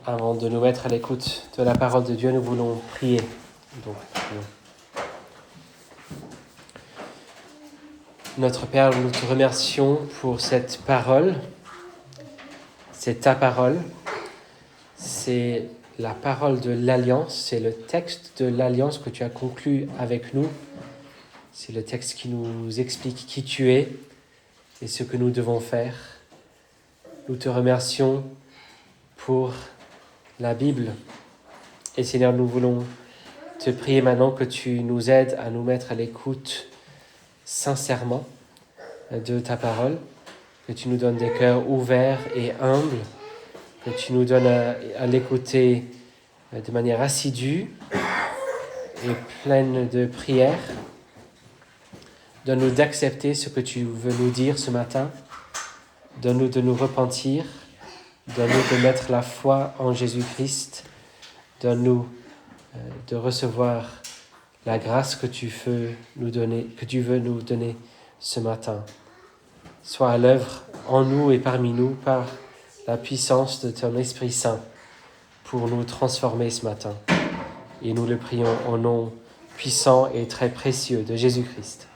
Avant de nous mettre à l'écoute de la parole de Dieu, nous voulons prier. Donc, notre Père, nous te remercions pour cette parole. C'est ta parole. C'est la parole de l'Alliance. C'est le texte de l'Alliance que tu as conclu avec nous. C'est le texte qui nous explique qui tu es et ce que nous devons faire. Nous te remercions pour la Bible. Et Seigneur, nous voulons te prier maintenant que tu nous aides à nous mettre à l'écoute sincèrement de ta parole, que tu nous donnes des cœurs ouverts et humbles, que tu nous donnes à l'écouter de manière assidue et pleine de prières. Donne-nous d'accepter ce que tu veux nous dire ce matin. Donne-nous de nous repentir. Donne-nous de mettre la foi en Jésus-Christ. Donne-nous de recevoir la grâce que tu veux nous donner ce matin. Sois à l'œuvre en nous et parmi nous par la puissance de ton Esprit Saint pour nous transformer ce matin. Et nous le prions au nom puissant et très précieux de Jésus-Christ.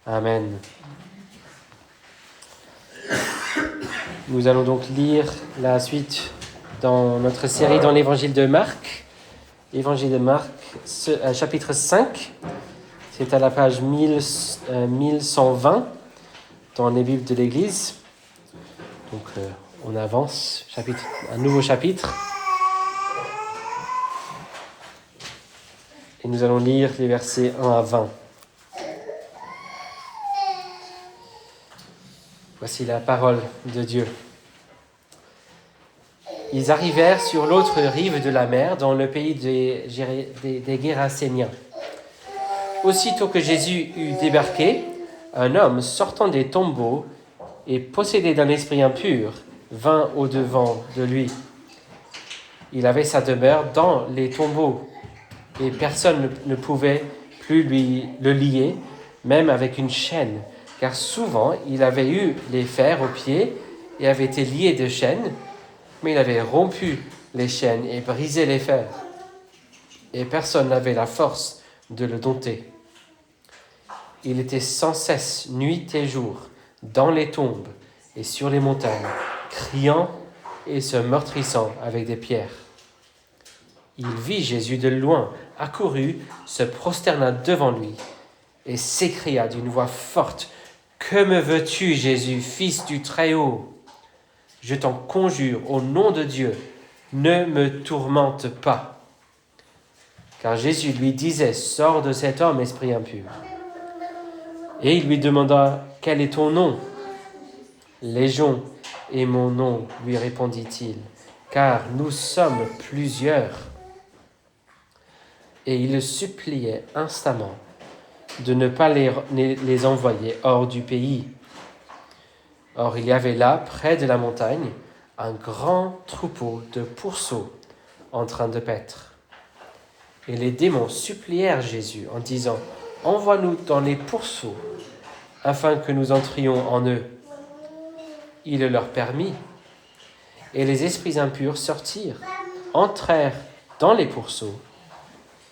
Amen. Nous allons donc lire la suite dans notre série dans l'Évangile de Marc. Évangile de Marc, chapitre 5. C'est à la page 1120 dans les Bibles de l'Église. Donc on avance, un nouveau chapitre. Et nous allons lire les versets 1 à 20. Voici la parole de Dieu. Ils arrivèrent sur l'autre rive de la mer, dans le pays des Géraséniens. Aussitôt que Jésus eut débarqué, un homme sortant des tombeaux et possédé d'un esprit impur vint au-devant de lui. Il avait sa demeure dans les tombeaux, et personne ne pouvait plus le lier, même avec une chaîne, car souvent il avait eu les fers aux pieds et avait été lié de chaînes, mais il avait rompu les chaînes et brisé les fers, et personne n'avait la force de le dompter. Il était sans cesse, nuit et jour, dans les tombes et sur les montagnes, criant et se meurtrissant avec des pierres. Il vit Jésus de loin, accourut, se prosterna devant lui et s'écria d'une voix forte : « Que me veux-tu, Jésus, fils du Très-Haut ? Je t'en conjure au nom de Dieu, ne me tourmente pas. » Car Jésus lui disait : « Sors de cet homme, esprit impur. » Et il lui demanda : « Quel est ton nom ? » ?»« Légion est mon nom, lui répondit-il, car nous sommes plusieurs. » Et il le suppliait instamment de ne pas les envoyer hors du pays. Or il y avait là, près de la montagne, un grand troupeau de pourceaux en train de paître. Et les démons supplièrent Jésus en disant : « Envoie-nous dans les pourceaux, afin que nous entrions en eux. » Il le leur permit. Et les esprits impurs sortirent, entrèrent dans les pourceaux,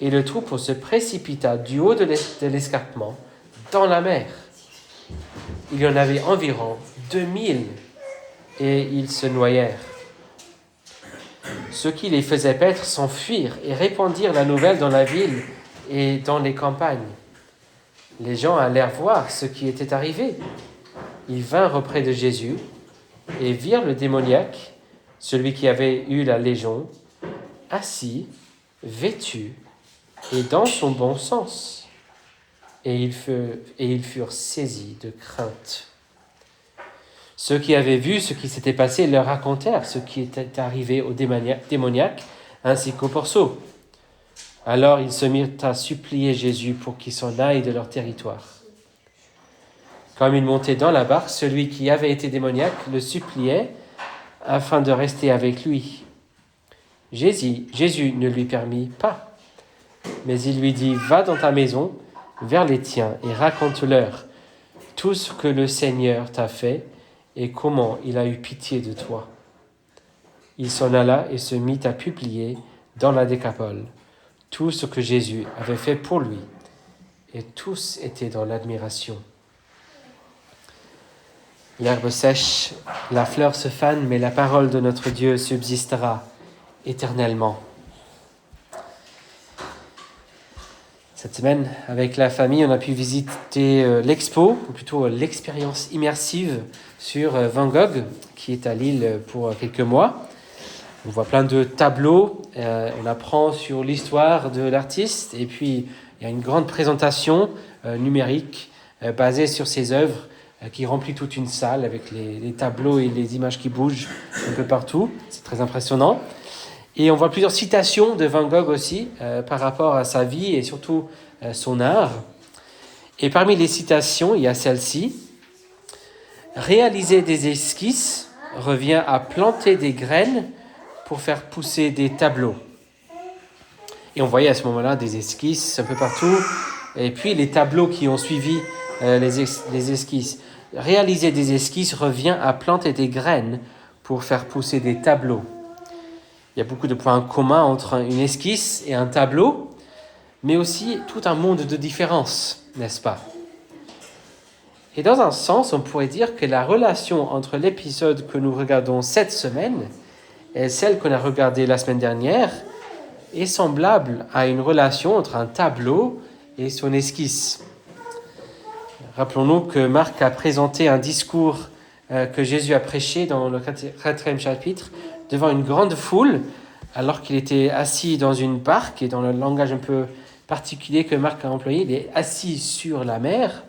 et le troupeau se précipita du haut de l'escarpement dans la mer. Il y en avait environ 2000, et ils se noyèrent. Ceux qui les faisaient paître s'enfuirent et répandirent la nouvelle dans la ville et dans les campagnes. Les gens allèrent voir ce qui était arrivé. Ils vinrent auprès de Jésus et virent le démoniaque, celui qui avait eu la légion, assis, vêtu et dans son bon sens. Et ils furent saisis de crainte. Ceux qui avaient vu ce qui s'était passé leur racontèrent ce qui était arrivé au démoniaque ainsi qu'au pourceau. Alors ils se mirent à supplier Jésus pour qu'il s'en aille de leur territoire. Comme il montait dans la barque, celui qui avait été démoniaque le suppliait afin de rester avec lui. Jésus ne lui permit pas, mais il lui dit : « Va dans ta maison, vers les tiens, et raconte-leur tout ce que le Seigneur t'a fait et comment il a eu pitié de toi. » il s'en alla et se mit à publier dans la Décapole tout ce que Jésus avait fait pour lui. Et tous étaient dans l'admiration. L'herbe sèche, la fleur se fane, mais la parole de notre Dieu subsistera éternellement. Cette semaine, avec la famille, on a pu visiter l'expo, ou plutôt l'expérience immersive sur Van Gogh, qui est à Lille pour quelques mois. On voit plein de tableaux, on apprend sur l'histoire de l'artiste, et puis il y a une grande présentation numérique basée sur ses œuvres qui remplit toute une salle avec les tableaux et les images qui bougent un peu partout. C'est très impressionnant. Et on voit plusieurs citations de Van Gogh aussi par rapport à sa vie et surtout son art. Et parmi les citations, il y a celle-ci. « Réaliser des esquisses revient à planter des graines pour faire pousser des tableaux. » Et on voyait à ce moment-là des esquisses un peu partout. Et puis les tableaux qui ont suivi les esquisses. Réaliser des esquisses revient à planter des graines pour faire pousser des tableaux. Il y a beaucoup de points communs entre une esquisse et un tableau, mais aussi tout un monde de différences, n'est-ce pas? Et dans un sens, on pourrait dire que la relation entre l'épisode que nous regardons cette semaine et celle qu'on a regardée la semaine dernière est semblable à une relation entre un tableau et son esquisse. Rappelons-nous que Marc a présenté un discours que Jésus a prêché dans le 4e chapitre devant une grande foule alors qu'il était assis dans une barque et dans le langage un peu particulier que Marc a employé, il est assis sur la mer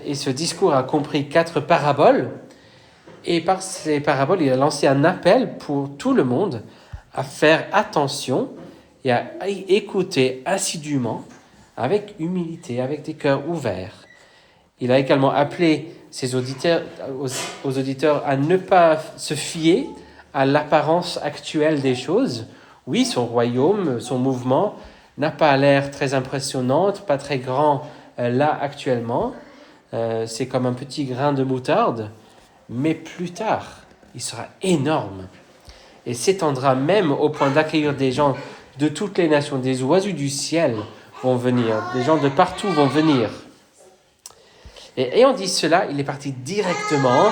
et ce discours a compris 4 paraboles et par ces paraboles il a lancé un appel pour tout le monde à faire attention et à écouter assidûment avec humilité, avec des cœurs ouverts. Il a également appelé ses auditeurs, aux auditeurs à ne pas se fier à l'apparence actuelle des choses. Oui, son royaume, son mouvement n'a pas l'air très impressionnant, pas très grand là actuellement. C'est comme un petit grain de moutarde, mais plus tard, il sera énorme et s'étendra même au point d'accueillir des gens de toutes les nations, des oiseaux du ciel vont venir, des gens de partout vont venir. Et ayant dit cela, il est parti directement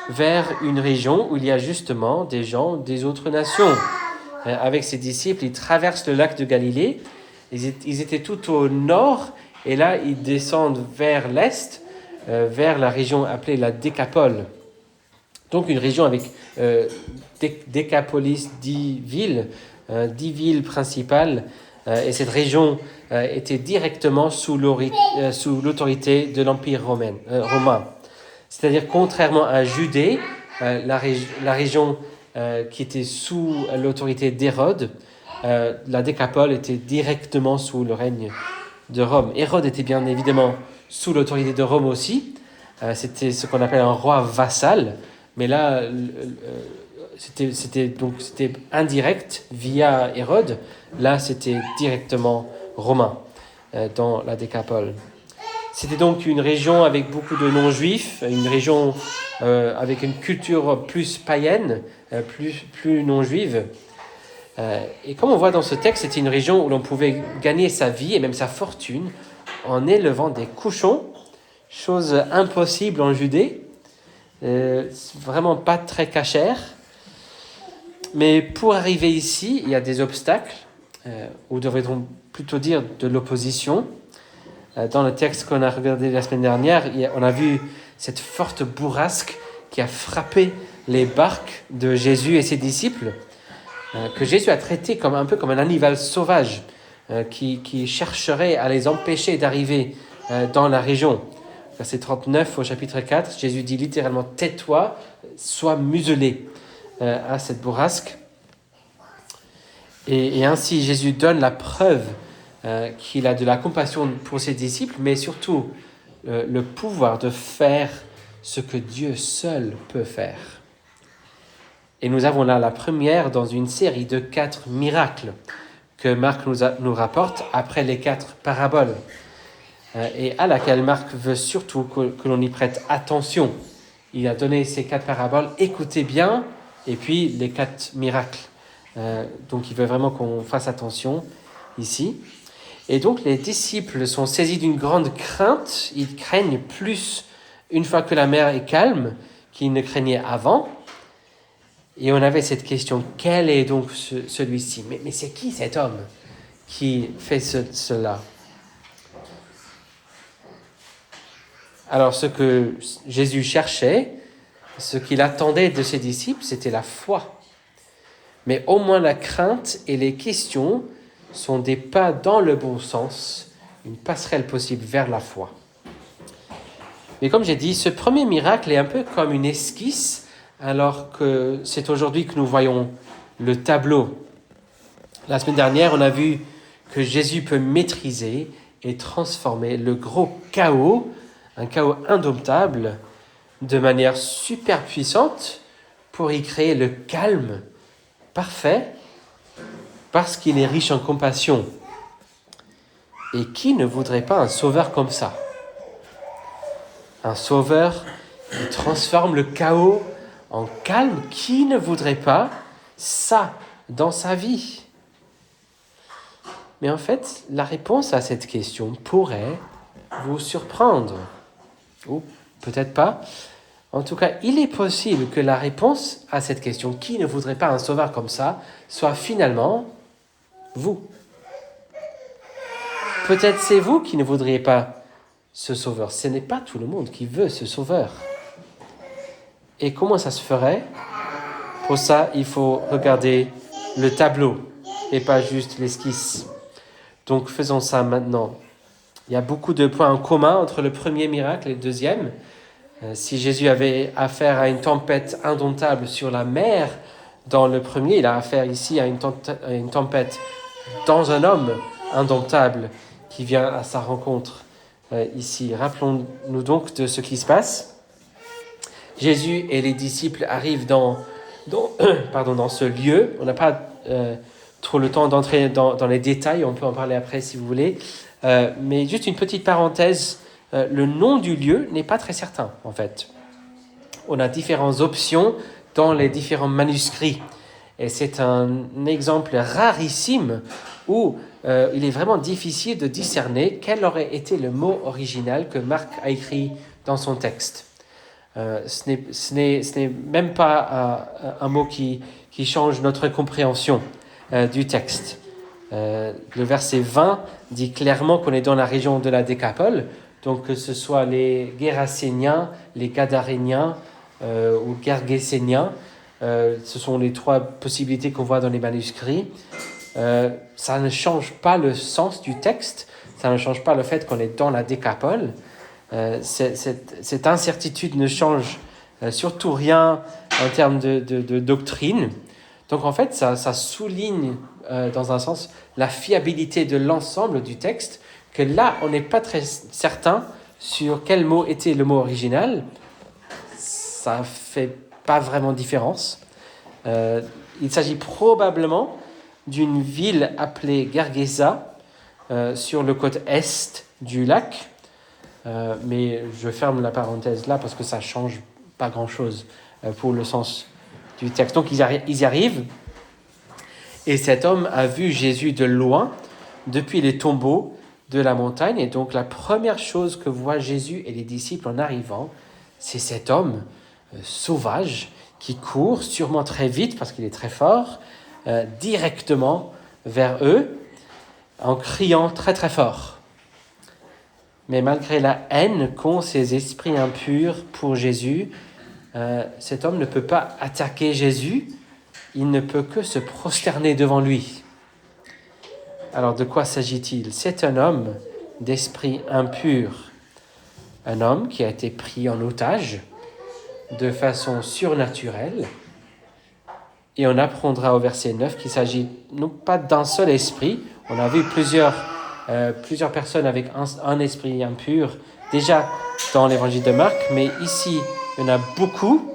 vers une région où il y a justement des gens des autres nations. Avec ses disciples, ils traversent le lac de Galilée. Ils étaient tout au nord et là, ils descendent vers l'est, vers la région appelée la Décapole. Donc une région avec Décapolis, 10 villes principales. Et cette région était directement sous l'autorité de l'Empire romain. C'est-à-dire, contrairement à Judée, la région qui était sous l'autorité d'Hérode, la Décapole était directement sous le règne de Rome. Hérode était bien évidemment sous l'autorité de Rome aussi. C'était ce qu'on appelle un roi vassal. Mais là, c'était indirect via Hérode. Là, c'était directement romain dans la Décapole. C'était donc une région avec beaucoup de non-juifs, une région avec une culture plus païenne, plus non-juive. Et comme on voit dans ce texte, c'était une région où l'on pouvait gagner sa vie et même sa fortune en élevant des cochons, chose impossible en Judée, vraiment pas très cachère. Mais pour arriver ici, il y a des obstacles, ou devrait-on plutôt dire de l'opposition. Dans le texte qu'on a regardé la semaine dernière, on a vu cette forte bourrasque qui a frappé les barques de Jésus et ses disciples, que Jésus a traité un peu comme un animal sauvage qui chercherait à les empêcher d'arriver dans la région. Verset 39 au chapitre 4, Jésus dit littéralement « Tais-toi, sois muselé » à cette bourrasque. Et ainsi, Jésus donne la preuve qu'il a de la compassion pour ses disciples, mais surtout le pouvoir de faire ce que Dieu seul peut faire. Et nous avons là la première dans une série de 4 miracles que Marc nous rapporte après les 4 paraboles, et à laquelle Marc veut surtout que l'on y prête attention. Il a donné ces 4 paraboles. Écoutez bien et puis les 4 miracles. Donc il veut vraiment qu'on fasse attention ici. Et donc les disciples sont saisis d'une grande crainte, ils craignent plus une fois que la mer est calme qu'ils ne craignaient avant. Et on avait cette question, quel est donc celui-ci ? Mais c'est qui cet homme qui fait cela ? Alors ce que Jésus cherchait, ce qu'il attendait de ses disciples, c'était la foi. Mais au moins la crainte et les questions sont des pas dans le bon sens, une passerelle possible vers la foi. Mais comme j'ai dit, ce premier miracle est un peu comme une esquisse, alors que c'est aujourd'hui que nous voyons le tableau. La semaine dernière, on a vu que Jésus peut maîtriser et transformer le gros chaos, un chaos indomptable, de manière super puissante pour y créer le calme parfait parce qu'il est riche en compassion. Et qui ne voudrait pas un sauveur comme ça ? Un sauveur qui transforme le chaos en calme, qui ne voudrait pas ça dans sa vie ? Mais en fait, la réponse à cette question pourrait vous surprendre. Ou peut-être pas. En tout cas, il est possible que la réponse à cette question, qui ne voudrait pas un sauveur comme ça, soit finalement vous. Peut-être c'est vous qui ne voudriez pas ce sauveur. Ce n'est pas tout le monde qui veut ce sauveur. Et comment ça se ferait ? Pour ça, il faut regarder le tableau et pas juste l'esquisse. Donc faisons ça maintenant. Il y a beaucoup de points en commun entre le premier miracle et le deuxième. Si Jésus avait affaire à une tempête indomptable sur la mer dans le premier, il a affaire ici à une tempête dans un homme indomptable qui vient à sa rencontre ici. Rappelons-nous donc de ce qui se passe. Jésus et les disciples arrivent dans ce lieu. On n'a pas trop le temps d'entrer dans les détails, on peut en parler après si vous voulez. Mais juste une petite parenthèse, le nom du lieu n'est pas très certain en fait. On a différentes options dans les différents manuscrits. Et c'est un exemple rarissime où il est vraiment difficile de discerner quel aurait été le mot original que Marc a écrit dans son texte. Ce n'est même pas un mot qui change notre compréhension du texte. Le verset 20 dit clairement qu'on est dans la région de la Décapole, donc que ce soit les Géraséniens, les Gadaréniens ou Gergeséniens, ce sont les 3 possibilités qu'on voit dans les manuscrits. Ça ne change pas le sens du texte, ça ne change pas le fait qu'on est dans la Décapole. Cette incertitude ne change surtout rien en termes de doctrine. Donc en fait, ça souligne dans un sens la fiabilité de l'ensemble du texte, que là, on n'est pas très certain sur quel mot était le mot original. Ça ne fait pas vraiment différence. Il s'agit probablement d'une ville appelée Gergesa sur le côté est du lac. Mais je ferme la parenthèse là parce que ça ne change pas grand-chose pour le sens du texte. Donc ils y arrivent et cet homme a vu Jésus de loin depuis les tombeaux de la montagne. Et donc la première chose que voient Jésus et les disciples en arrivant, c'est cet homme sauvage qui court sûrement très vite parce qu'il est très fort, directement vers eux en criant très très fort. Mais malgré la haine qu'ont ces esprits impurs pour Jésus, cet homme ne peut pas attaquer Jésus, il ne peut que se prosterner devant lui. Alors de quoi s'agit-il ? C'est un homme d'esprit impur, un homme qui a été pris en otage de façon surnaturelle. Et on apprendra au verset 9 qu'il s'agit non pas d'un seul esprit, on a vu plusieurs personnes avec un esprit impur déjà dans l'évangile de Marc, mais ici, il y en a beaucoup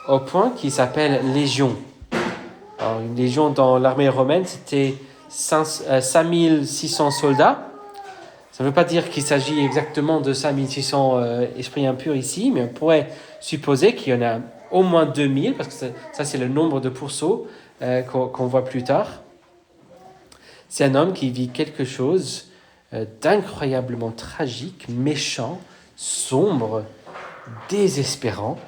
au point qu'il s'appelle légion. Alors, une légion dans l'armée romaine, c'était 5600 soldats. Ça ne veut pas dire qu'il s'agit exactement de 5600 esprits impurs ici, mais on pourrait supposer qu'il y en a au moins 2000, parce que ça c'est le nombre de pourceaux qu'on voit plus tard. C'est un homme qui vit quelque chose d'incroyablement tragique, méchant, sombre, désespérant.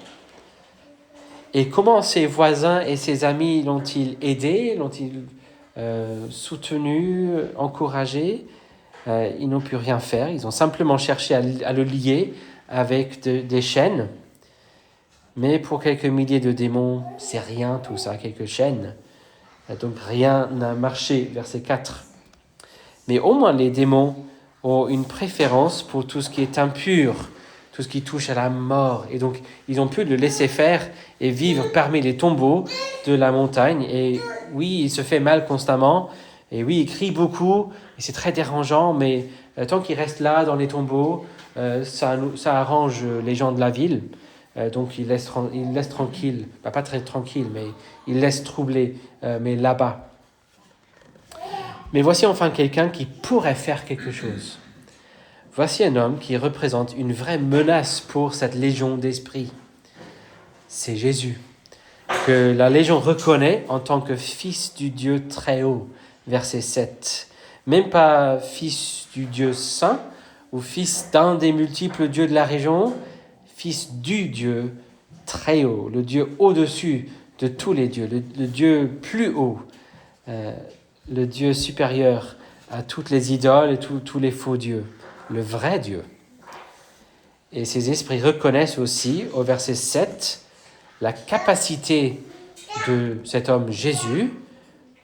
Et comment ses voisins et ses amis l'ont-ils aidé, l'ont-ils soutenu, encouragé? Ils n'ont pu rien faire, ils ont simplement cherché à le lier avec des chaînes. Mais pour quelques milliers de démons, c'est rien tout ça, quelques chaînes. Donc rien n'a marché, verset 4. Mais au moins les démons ont une préférence pour tout ce qui est impur, tout ce qui touche à la mort. Et donc ils ont pu le laisser faire et vivre parmi les tombeaux de la montagne. Et oui, il se fait mal constamment. Et oui, il crie beaucoup. Et c'est très dérangeant. Mais tant qu'il reste là dans les tombeaux, ça arrange les gens de la ville. Donc il laisse tranquille. Pas très tranquille, mais il laisse troubler, mais là-bas. Mais voici enfin quelqu'un qui pourrait faire quelque chose. Voici un homme qui représente une vraie menace pour cette légion d'esprits. C'est Jésus, que la légion reconnaît en tant que fils du Dieu très haut, verset 7. Même pas fils du Dieu saint, ou fils d'un des multiples dieux de la région, fils du Dieu très haut, le Dieu au-dessus de tous les dieux, le Dieu plus haut, le Dieu supérieur à toutes les idoles et tous les faux dieux, le vrai Dieu. Et ces esprits reconnaissent aussi, au verset 7, la capacité de cet homme Jésus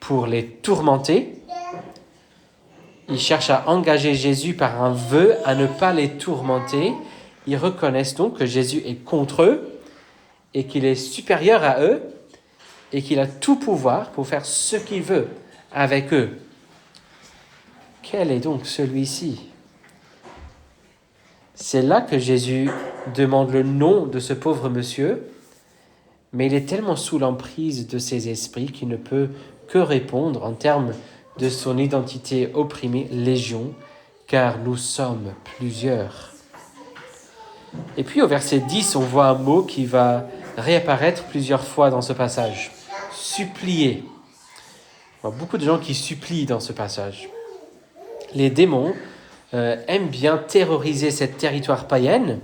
pour les tourmenter. Ils cherchent à engager Jésus par un vœu à ne pas les tourmenter. Ils reconnaissent donc que Jésus est contre eux et qu'il est supérieur à eux et qu'il a tout pouvoir pour faire ce qu'il veut avec eux. Quel est donc celui-ci? C'est là que Jésus demande le nom de ce pauvre monsieur, mais il est tellement sous l'emprise de ces esprits qu'il ne peut que répondre en termes de son identité opprimée, légion, car nous sommes plusieurs. Et puis au verset 10, on voit un mot qui va réapparaître plusieurs fois dans ce passage. Supplier. On voit beaucoup de gens qui supplient dans ce passage. Les démons aiment bien terroriser cette territoire païenne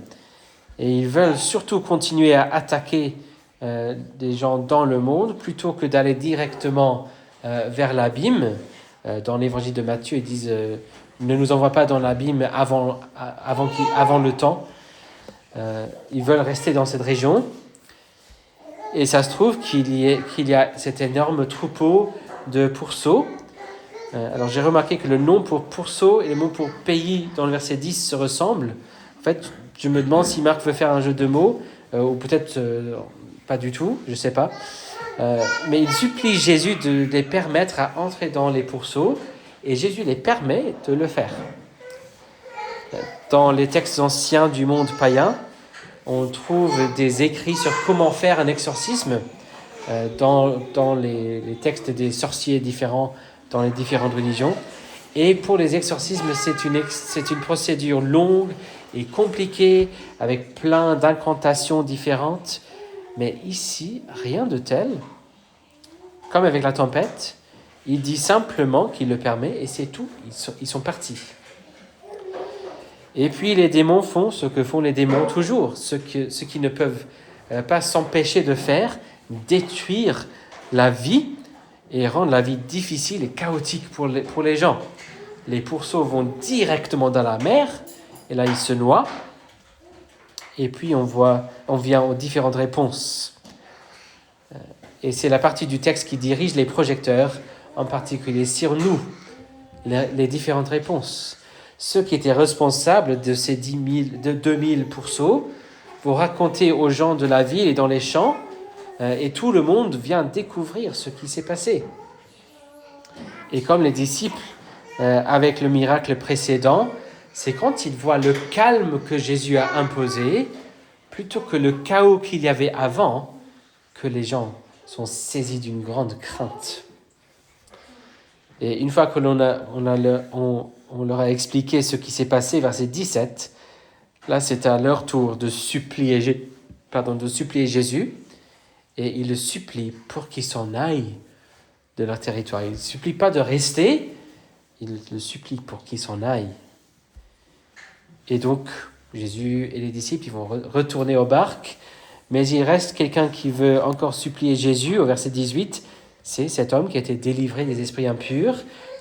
et ils veulent surtout continuer à attaquer des gens dans le monde plutôt que d'aller directement vers l'abîme. Dans l'évangile de Matthieu, ils disent ne nous envoie pas dans l'abîme avant le temps. Ils veulent rester dans cette région. Et ça se trouve qu'il y a cet énorme troupeau de pourceaux. Alors j'ai remarqué que le nom pour pourceau et le mot pour pays dans le verset 10 se ressemblent. En fait, je me demande si Marc veut faire un jeu de mots, ou peut-être pas du tout, je ne sais pas. Mais il supplie Jésus de les permettre à entrer dans les pourceaux, et Jésus les permet de le faire. Dans les textes anciens du monde païen, on trouve des écrits sur comment faire un exorcisme dans les textes des sorciers différents dans les différentes religions. Et pour les exorcismes, c'est une procédure longue et compliquée avec plein d'incantations différentes. Mais ici, rien de tel. Comme avec la tempête, il dit simplement qu'il le permet et c'est tout. Ils sont partis. Et puis les démons font ce que font les démons toujours, ce qui ne peuvent pas s'empêcher de faire, détruire la vie et rendre la vie difficile et chaotique pour les gens. Les pourceaux vont directement dans la mer, et là ils se noient. Et puis on vient aux différentes réponses. Et c'est la partie du texte qui dirige les projecteurs, en particulier sur nous, les différentes réponses. Ceux qui étaient responsables de ces 2000 pourceaux vont raconter aux gens de la ville et dans les champs, et tout le monde vient découvrir ce qui s'est passé. Et comme les disciples, avec le miracle précédent, c'est quand ils voient le calme que Jésus a imposé, plutôt que le chaos qu'il y avait avant, que les gens sont saisis d'une grande crainte. Et une fois que on leur a expliqué ce qui s'est passé, verset 17, là c'est à leur tour de supplier Jésus. et il le supplie pour qu'il s'en aille de leur territoire. Il ne supplie pas de rester, il le supplie pour qu'il s'en aille. Et donc, Jésus et les disciples, ils vont retourner aux barques, mais il reste quelqu'un qui veut encore supplier Jésus, au verset 18, c'est cet homme qui a été délivré des esprits impurs.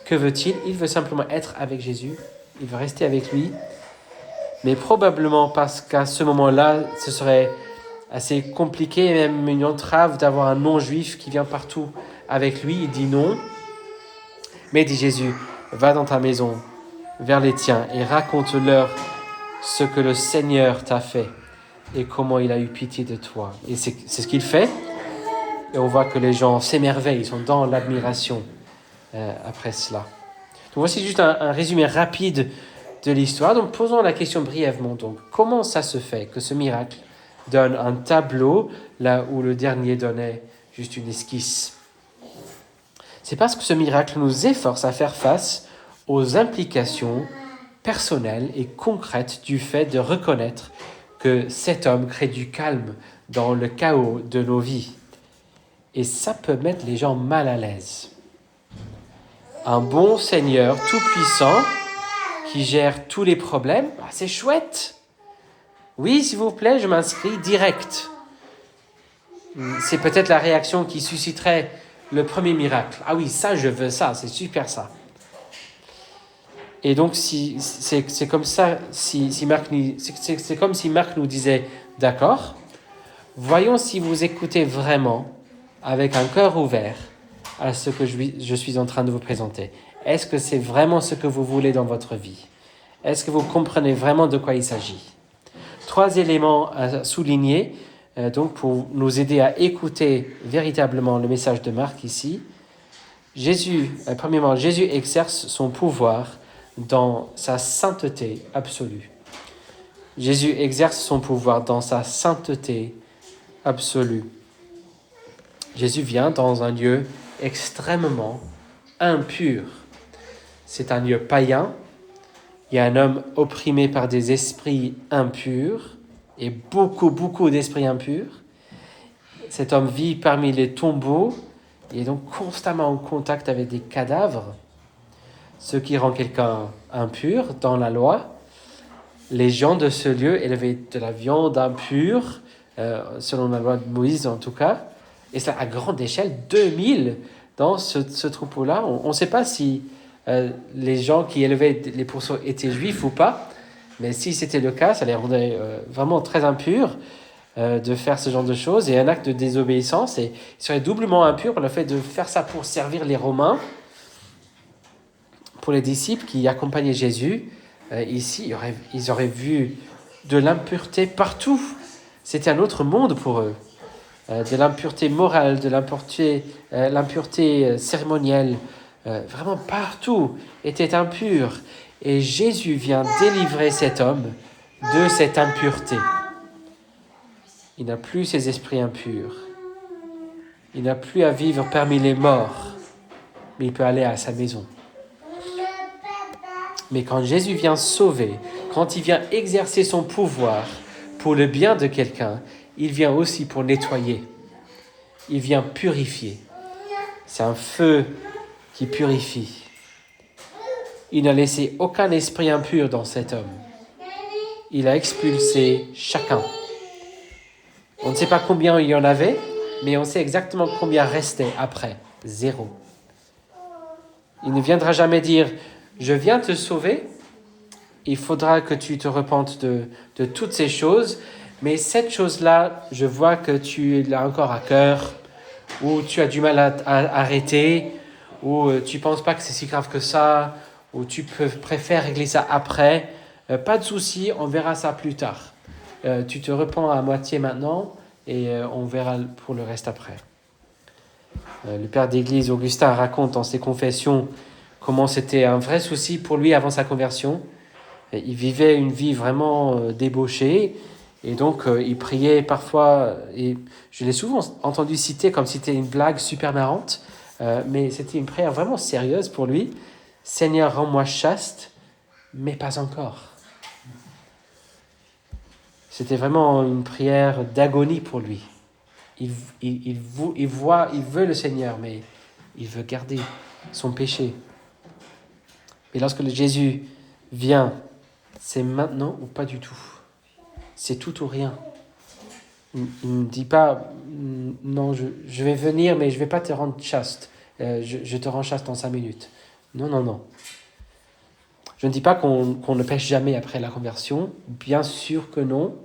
Que veut-il? Il veut simplement être avec Jésus, il veut rester avec lui, mais probablement parce qu'à ce moment-là, ce serait assez compliqué, même une entrave d'avoir un non-juif qui vient partout avec lui. Il dit non, mais dit Jésus, va dans ta maison, vers les tiens, et raconte-leur ce que le Seigneur t'a fait et comment il a eu pitié de toi. Et c'est ce qu'il fait, et on voit que les gens s'émerveillent, ils sont dans l'admiration après cela. Donc voici juste un résumé rapide de l'histoire. Donc posons la question brièvement. Donc, comment ça se fait que ce miracle donne un tableau là où le dernier donnait juste une esquisse? C'est parce que ce miracle nous efforce à faire face aux implications personnelles et concrètes du fait de reconnaître que cet homme crée du calme dans le chaos de nos vies. Et ça peut mettre les gens mal à l'aise. Un bon Seigneur tout-puissant qui gère tous les problèmes, c'est chouette. Oui, s'il vous plaît, je m'inscris direct. C'est peut-être la réaction qui susciterait le premier miracle. Ah oui, ça, je veux ça, c'est super ça. Et donc, c'est comme ça, c'est comme si Marc nous disait, d'accord, voyons si vous écoutez vraiment, avec un cœur ouvert, à ce que je suis en train de vous présenter. Est-ce que c'est vraiment ce que vous voulez dans votre vie? Est-ce que vous comprenez vraiment de quoi il s'agit? 3 éléments à souligner donc pour nous aider à écouter véritablement le message de Marc ici. Premièrement, Jésus exerce son pouvoir dans sa sainteté absolue. Jésus exerce son pouvoir dans sa sainteté absolue. Jésus vient dans un lieu extrêmement impur. C'est un lieu païen. Il y a un homme opprimé par des esprits impurs et beaucoup d'esprits impurs. Cet homme vit parmi les tombeaux et est donc constamment en contact avec des cadavres, ce qui rend quelqu'un impur dans la loi. Les gens de ce lieu élevaient de la viande impure, selon la loi de Moïse en tout cas, et cela à grande échelle, 2000 dans ce troupeau-là. On ne sait pas si les gens qui élevaient les pourceaux étaient juifs ou pas, mais si c'était le cas, ça les rendait vraiment très impurs de faire ce genre de choses, et un acte de désobéissance, et il serait doublement impur le fait de faire ça pour servir les Romains. Pour les disciples qui accompagnaient Jésus, ici, ils auraient vu de l'impureté partout. C'était un autre monde pour eux. De l'impureté morale, de l'impureté cérémonielle, vraiment partout était impur. Et Jésus vient délivrer cet homme de cette impureté. Il n'a plus ces esprits impurs. Il n'a plus à vivre parmi les morts, mais il peut aller à sa maison. Mais quand Jésus vient sauver, quand il vient exercer son pouvoir pour le bien de quelqu'un, il vient aussi pour nettoyer. Il vient purifier. C'est un feu qui purifie. Il n'a laissé aucun esprit impur dans cet homme. Il a expulsé chacun. On ne sait pas combien il y en avait, mais on sait exactement combien restait après. 0. Il ne viendra jamais dire « Je viens te sauver, il faudra que tu te repentes de toutes ces choses, mais cette chose-là, je vois que tu l'as encore à cœur, ou tu as du mal à arrêter, ou tu ne penses pas que c'est si grave que ça, ou tu préfères régler ça après. Pas de souci, on verra ça plus tard. Tu te repens à moitié maintenant, et on verra pour le reste après. » Le père d'église Augustin raconte dans ses confessions comment c'était un vrai souci pour lui avant sa conversion. Il vivait une vie vraiment débauchée, et donc il priait parfois, et je l'ai souvent entendu citer comme si c'était une blague super marrante, mais c'était une prière vraiment sérieuse pour lui. « Seigneur, rends-moi chaste, mais pas encore. » C'était vraiment une prière d'agonie pour lui. il veut le Seigneur, mais il veut garder son péché. Et lorsque Jésus vient, c'est maintenant ou pas du tout. C'est tout ou rien. Il ne dit pas, non, je vais venir, mais je ne vais pas te rendre chaste. Je te rends chaste en 5 minutes. Non, non, non. Je ne dis pas qu'on ne pêche jamais après la conversion. Bien sûr que non.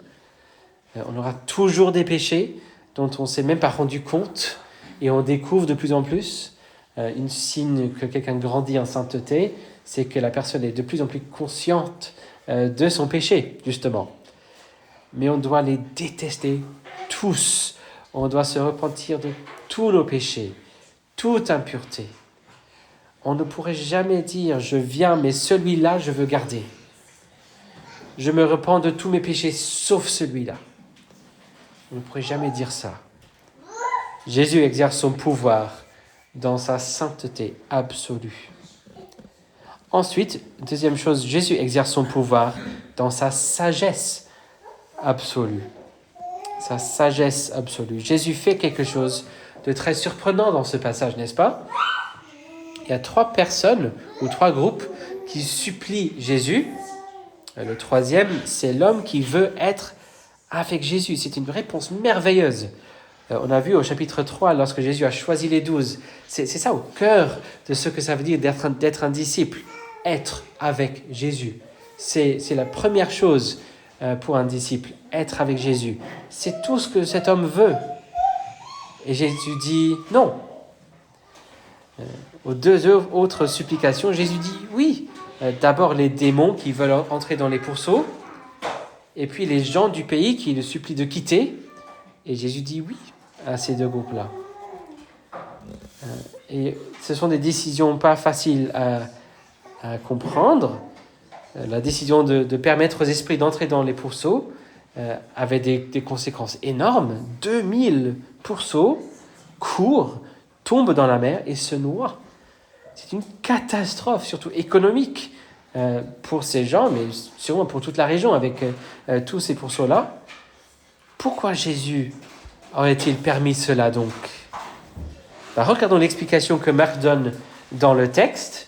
On aura toujours des péchés dont on ne s'est même pas rendu compte et on découvre de plus en plus. Un signe que quelqu'un grandit en sainteté, c'est que la personne est de plus en plus consciente de son péché, justement. Mais on doit les détester tous. On doit se repentir de tous nos péchés, toute impureté. On ne pourrait jamais dire « je viens, mais celui-là, je veux garder ». Je me repens de tous mes péchés, sauf celui-là. On ne pourrait jamais dire ça. Jésus exerce son pouvoir dans sa sainteté absolue. Ensuite, deuxième chose, Jésus exerce son pouvoir dans sa sagesse absolue. Sa sagesse absolue. Jésus fait quelque chose de très surprenant dans ce passage, n'est-ce pas? Il y a 3 personnes ou 3 groupes qui supplient Jésus. Le troisième, c'est l'homme qui veut être avec Jésus. C'est une réponse merveilleuse. On a vu au chapitre 3, lorsque Jésus a choisi les 12, c'est ça au cœur de ce que ça veut dire d'être un disciple, être avec Jésus. C'est la première chose pour un disciple, être avec Jésus. C'est tout ce que cet homme veut. Et Jésus dit non. Aux 2 autres supplications, Jésus dit oui. D'abord les démons qui veulent entrer dans les pourceaux, et puis les gens du pays qui le supplient de quitter. Et Jésus dit oui à ces 2 groupes-là. Et ce sont des décisions pas faciles à comprendre. La décision de permettre aux esprits d'entrer dans les pourceaux avait des conséquences énormes. 2000 pourceaux courent, tombent dans la mer et se noient. C'est une catastrophe, surtout économique, pour ces gens, mais sûrement pour toute la région avec tous ces pourceaux-là. Pourquoi Jésus aurait-il permis cela donc? Regardons l'explication que Marc donne dans le texte.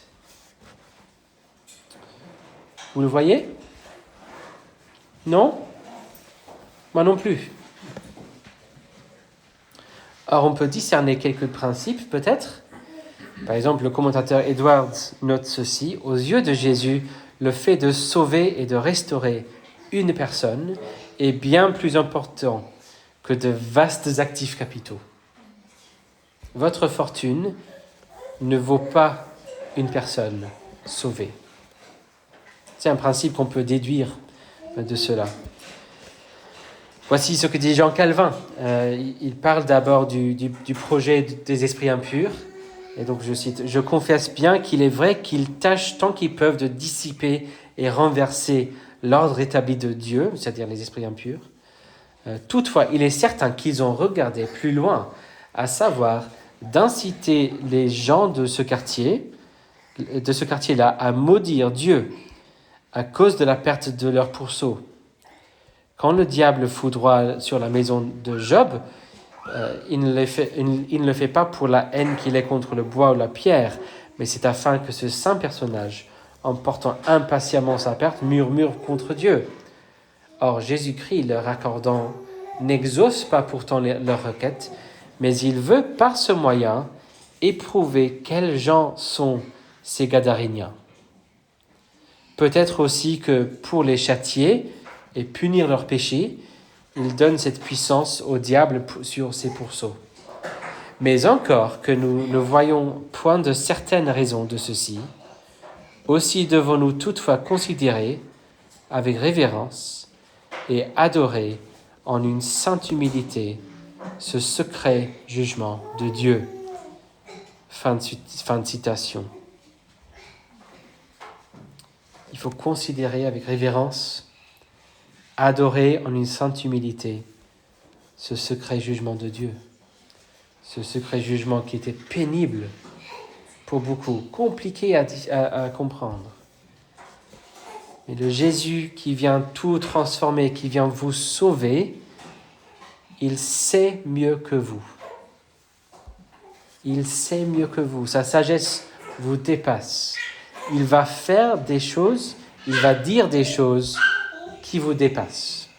Vous le voyez? Non? Moi non plus. Or, on peut discerner quelques principes, peut-être. Par exemple, le commentateur Edwards note ceci. Aux yeux de Jésus, le fait de sauver et de restaurer une personne est bien plus important que de vastes actifs capitaux. Votre fortune ne vaut pas une personne sauvée. C'est un principe qu'on peut déduire de cela. Voici ce que dit Jean Calvin. Il parle d'abord du projet des esprits impurs. Et donc je cite, « Je confesse bien qu'il est vrai qu'ils tâchent tant qu'ils peuvent de dissiper et renverser l'ordre établi de Dieu, c'est-à-dire les esprits impurs. Toutefois, il est certain qu'ils ont regardé plus loin, à savoir d'inciter les gens de ce quartier-là à maudire Dieu à cause de la perte de leur pourceau. Quand le diable foudroie sur la maison de Job, il ne le fait pas pour la haine qu'il est contre le bois ou la pierre, mais c'est afin que ce saint personnage, en portant impatiemment sa perte, murmure contre Dieu. Or, Jésus-Christ, leur accordant, n'exauce pas pourtant leur requête, mais il veut, par ce moyen, éprouver quels gens sont ces Gadariniens. Peut-être aussi que pour les châtier et punir leurs péchés, il donne cette puissance au diable sur ses pourceaux. Mais encore que nous ne voyons point de certaines raisons de ceci, aussi devons-nous toutefois considérer avec révérence et adorer en une sainte humilité ce secret jugement de Dieu. Fin de citation. Il faut considérer avec révérence, adorer en une sainte humilité ce secret jugement de Dieu. Ce secret jugement qui était pénible pour beaucoup, compliqué à comprendre. Mais le Jésus qui vient tout transformer, qui vient vous sauver, Il sait mieux que vous. Il sait mieux que vous. Sa sagesse vous dépasse. Il va faire des choses, il va dire des choses qui vous dépassent.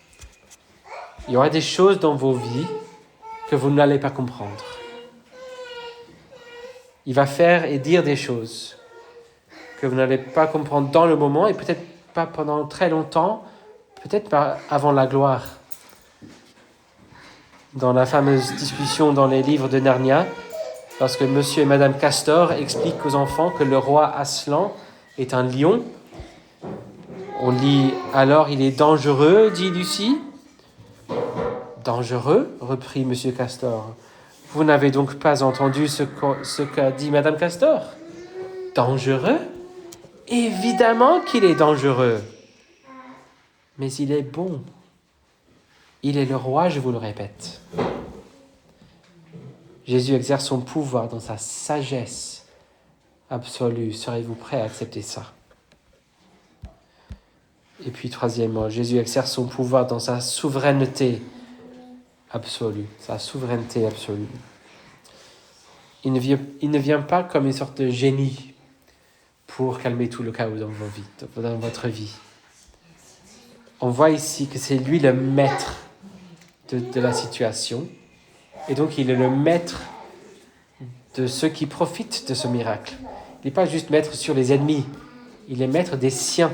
Il y aura des choses dans vos vies que vous n'allez pas comprendre. Il va faire et dire des choses que vous n'allez pas comprendre dans le moment et peut-être pas pendant très longtemps, peut-être pas avant la gloire. Dans la fameuse discussion dans les livres de Narnia, lorsque monsieur et madame Castor expliquent aux enfants que le roi Aslan est un lion, on lit « Alors il est dangereux », dit Lucie. « Dangereux ?» reprit monsieur Castor. « Vous n'avez donc pas entendu ce qu'a dit madame Castor ? Dangereux ? Évidemment qu'il est dangereux. Mais il est bon. Il est le roi, je vous le répète. » Jésus exerce son pouvoir dans sa sagesse absolue. Serez-vous prêts à accepter ça? Et puis troisièmement, Jésus exerce son pouvoir dans sa souveraineté absolue. Sa souveraineté absolue. Il ne vient pas comme une sorte de génie pour calmer tout le chaos dans votre vie. On voit ici que c'est lui le maître de la situation. Et donc, il est le maître de ceux qui profitent de ce miracle. Il n'est pas juste maître sur les ennemis, il est maître des siens.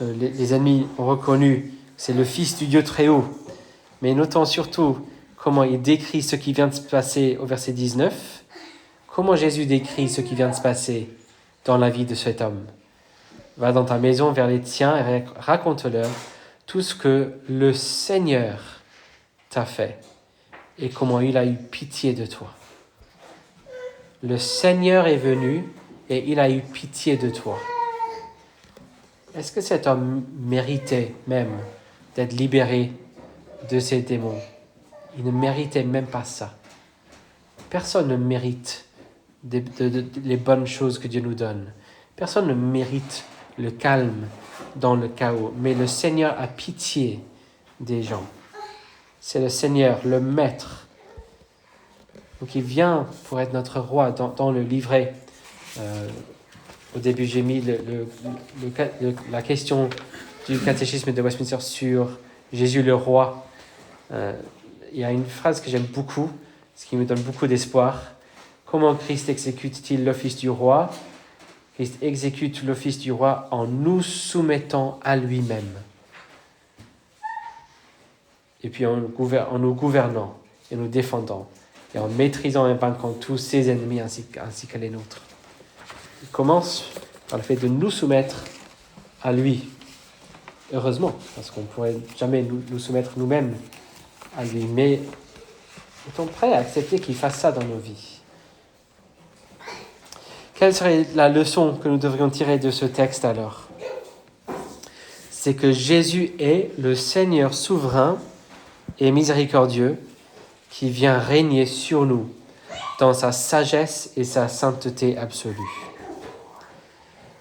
Les ennemis ont reconnu que c'est le Fils du Dieu très haut. Mais notons surtout comment il décrit ce qui vient de se passer au verset 19. Comment Jésus décrit ce qui vient de se passer dans la vie de cet homme. Va dans ta maison vers les tiens et raconte-leur tout ce que le Seigneur t'a fait et comment il a eu pitié de toi. Le Seigneur est venu et il a eu pitié de toi. Est-ce que cet homme méritait même d'être libéré de ces démons? Il ne méritait même pas ça. Personne ne mérite les bonnes choses que Dieu nous donne. Personne ne mérite le calme dans le chaos. Mais le Seigneur a pitié des gens. C'est le Seigneur, le Maître. Donc il vient pour être notre roi dans le livret. Au début, j'ai mis la question du catéchisme de Westminster sur Jésus le roi. Il y a une phrase que j'aime beaucoup, ce qui me donne beaucoup d'espoir. Comment Christ exécute-t-il l'office du roi? Christ exécute l'office du roi en nous soumettant à lui-même. Et puis en nous gouvernant et nous défendant. Et en maîtrisant et vainquant tous ses ennemis ainsi que les nôtres. Il commence par le fait de nous soumettre à lui. Heureusement, parce qu'on ne pourrait jamais nous soumettre nous-mêmes à lui. Mais est-on prêt à accepter qu'il fasse ça dans nos vies? Quelle serait la leçon que nous devrions tirer de ce texte alors? C'est que Jésus est le Seigneur souverain et miséricordieux qui vient régner sur nous dans sa sagesse et sa sainteté absolue.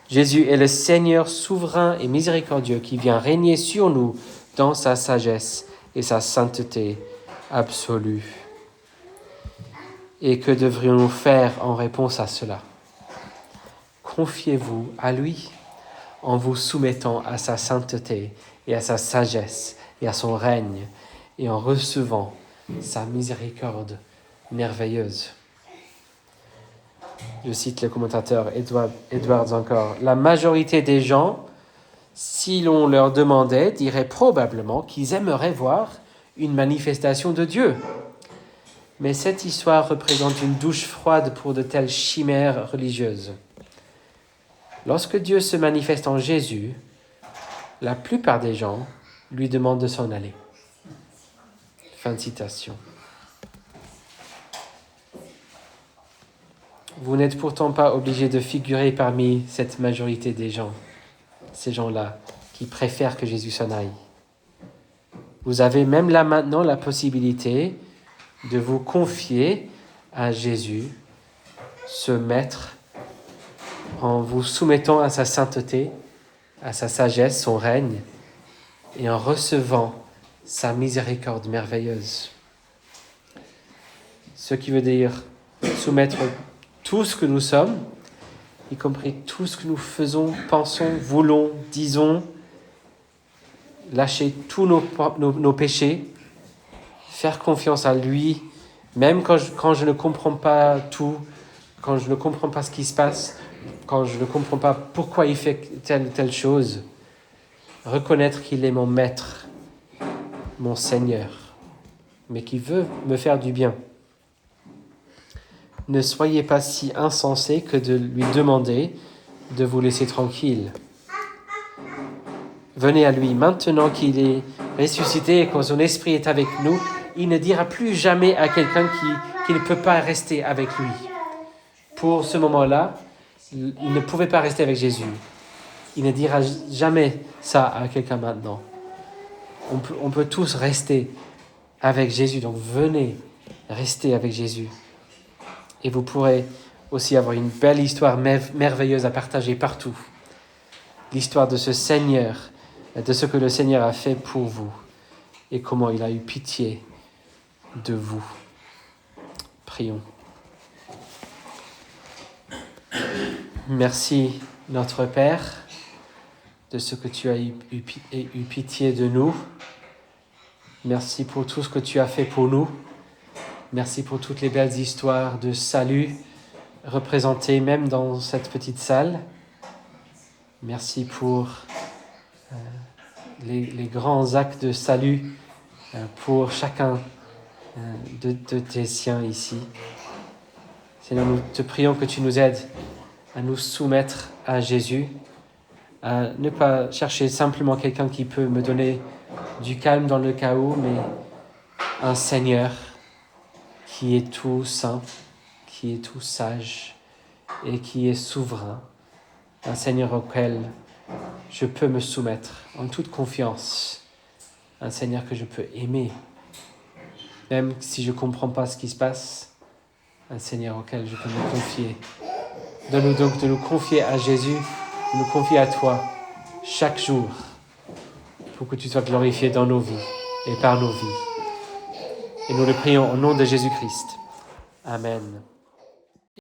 Jésus est le Seigneur souverain et miséricordieux qui vient régner sur nous dans sa sagesse et sa sainteté absolue. Et que devrions-nous faire en réponse à cela? Confiez-vous à lui en vous soumettant à sa sainteté et à sa sagesse et à son règne et en recevant sa miséricorde merveilleuse. Je cite le commentateur Edwards encore. La majorité des gens, si l'on leur demandait, diraient probablement qu'ils aimeraient voir une manifestation de Dieu. Mais cette histoire représente une douche froide pour de telles chimères religieuses. Lorsque Dieu se manifeste en Jésus, la plupart des gens lui demandent de s'en aller. Fin de citation. Vous n'êtes pourtant pas obligé de figurer parmi cette majorité des gens, ces gens-là qui préfèrent que Jésus s'en aille. Vous avez même là maintenant la possibilité de vous confier à Jésus, ce Maître, en vous soumettant à sa sainteté, à sa sagesse, son règne, et en recevant sa miséricorde merveilleuse. Ce qui veut dire soumettre tout ce que nous sommes, y compris tout ce que nous faisons, pensons, voulons, disons, lâcher tous nos péchés, faire confiance à lui, même quand je ne comprends pas tout, quand je ne comprends pas ce qui se passe, quand je ne comprends pas pourquoi il fait telle ou telle chose, reconnaître qu'il est mon maître, mon Seigneur, mais qui veut me faire du bien. Ne soyez pas si insensés que de lui demander de vous laisser tranquille. Venez à lui maintenant qu'il est ressuscité et que son esprit est avec nous. Il ne dira plus jamais à quelqu'un qui ne peut pas rester avec lui. Pour ce moment-là, il ne pouvait pas rester avec Jésus. Il ne dira jamais ça à quelqu'un maintenant. On peut tous rester avec Jésus. Donc venez rester avec Jésus. Et vous pourrez aussi avoir une belle histoire merveilleuse à partager partout. L'histoire de ce Seigneur, de ce que le Seigneur a fait pour vous et comment il a eu pitié de vous. Prions. Merci, notre Père, de ce que tu as eu pitié de nous. Merci pour tout ce que tu as fait pour nous. Merci pour toutes les belles histoires de salut représentées même dans cette petite salle. Merci pour les grands actes de salut pour chacun de tes siens ici. Seigneur, nous te prions que tu nous aides à nous soumettre à Jésus, à ne pas chercher simplement quelqu'un qui peut me donner du calme dans le chaos, mais un Seigneur qui est tout saint, qui est tout sage et qui est souverain. Un Seigneur auquel je peux me soumettre en toute confiance. Un Seigneur que je peux aimer, même si je ne comprends pas ce qui se passe. Un Seigneur auquel je peux me confier. Donne-nous donc de nous confier à Jésus, de nous confier à toi chaque jour pour que tu sois glorifié dans nos vies et par nos vies. Et nous le prions au nom de Jésus-Christ. Amen.